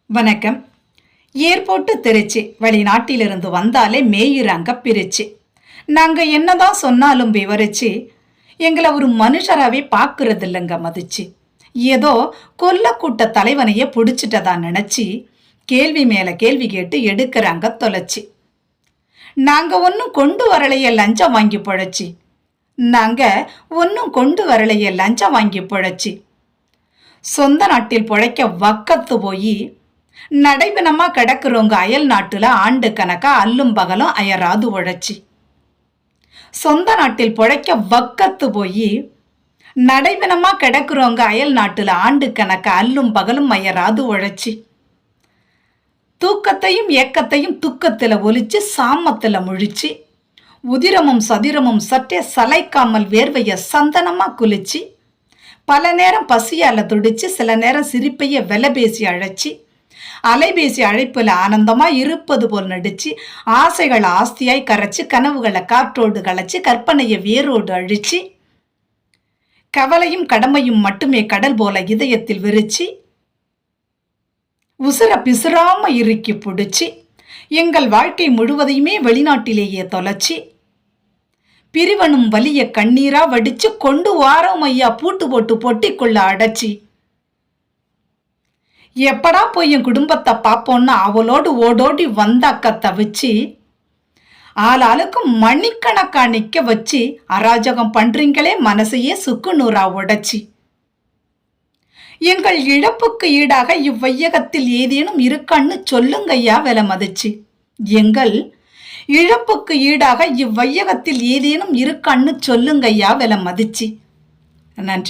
வணக்கம். ஏர்போர்ட்டு திருச்சி. வெளிநாட்டிலிருந்து வந்தாலே மேயிறாங்க பிரிச்சு. நாங்க என்னதான் சொன்னாலும் விவரிச்சு எங்களை ஒரு மனுஷராவே பார்க்கறது இல்லைங்க மதிச்சு. ஏதோ கொல்லக்கூட்ட தலைவனையே பிடிச்சிட்டதா நினைச்சு கேள்வி மேல கேள்வி கேட்டு எடுக்கிறாங்க தொலைச்சி. நாங்க ஒன்னும் கொண்டு வரலையே லஞ்சம் வாங்கி பொழைச்சி. நாங்க ஒன்னும் கொண்டு வரலையே லஞ்சம் வாங்கி பொழைச்சி. சொந்த நாட்டில் பொழைக்க வக்கத்து போய் நடைபெணமா கிடக்குறவங்க அயல் நாட்டுல ஆண்டு கணக்கா அல்லும் பகலும் அயராது உழைச்சி. சொந்த நாட்டில் பொழைக்க வக்கத்து போய் நடைபெணமா கிடக்குறவங்க அயல் நாட்டுல ஆண்டு கணக்கா அல்லும் பகலும் அயராது உழைச்சி. தூக்கத்தையும் ஏக்கத்தையும் துக்கத்துல ஒலிச்சு சாமத்துல முழிச்சு, உதிரமும் சதிரமும் சற்றே சளைக்காமல் வேர்வைய சந்தனமா குளிச்சு, பல நேரம் பசியால துடிச்சு, சில நேரம் சிரிப்பைய விலை பேசி அழைச்சி, அலைபேசி அழைப்புல ஆனந்தமா இருப்பது போல் நடிச்சு, ஆசைகள் ஆஸ்தியாய் கரைச்சு, கனவுகளை காற்றோடு களைச்சு, கற்பனையை வேரோடு அழிச்சு, கவலையும் கடமையும் மட்டுமே கடல் போல இதயத்தில் விரிச்சு, உசுர பிசுறாம இறுக்கி பிடிச்சி, எங்கள் வாழ்க்கை முழுவதையுமே வெளிநாட்டிலேயே தொலைச்சி, பிரிவனும் வலிய கண்ணீரா வடிச்சு கொண்டு வாரம் ஐயா பூட்டு போட்டு பொட்டிக்குள்ள அடைச்சி, எப்படா போய் என் குடும்பத்தை பார்ப்போம்னு அவளோடு ஓடோடி வந்தாக்க தவிச்சு, ஆளாளுக்கு மணிக்கணக்கா நிக்க வச்சு அராஜகம் பண்றீங்களே மனசையே சுக்கு நூறா உடைச்சி. எங்கள் இழப்புக்கு ஈடாக இவ்வையகத்தில் ஏதேனும் இருக்கான்னு சொல்லுங்கய்யா விலை மதிச்சு. எங்கள் இழப்புக்கு ஈடாக இவ்வையகத்தில் ஏதேனும் இருக்கான்னு சொல்லுங்கய்யா விலை மதிச்சு. நன்றி.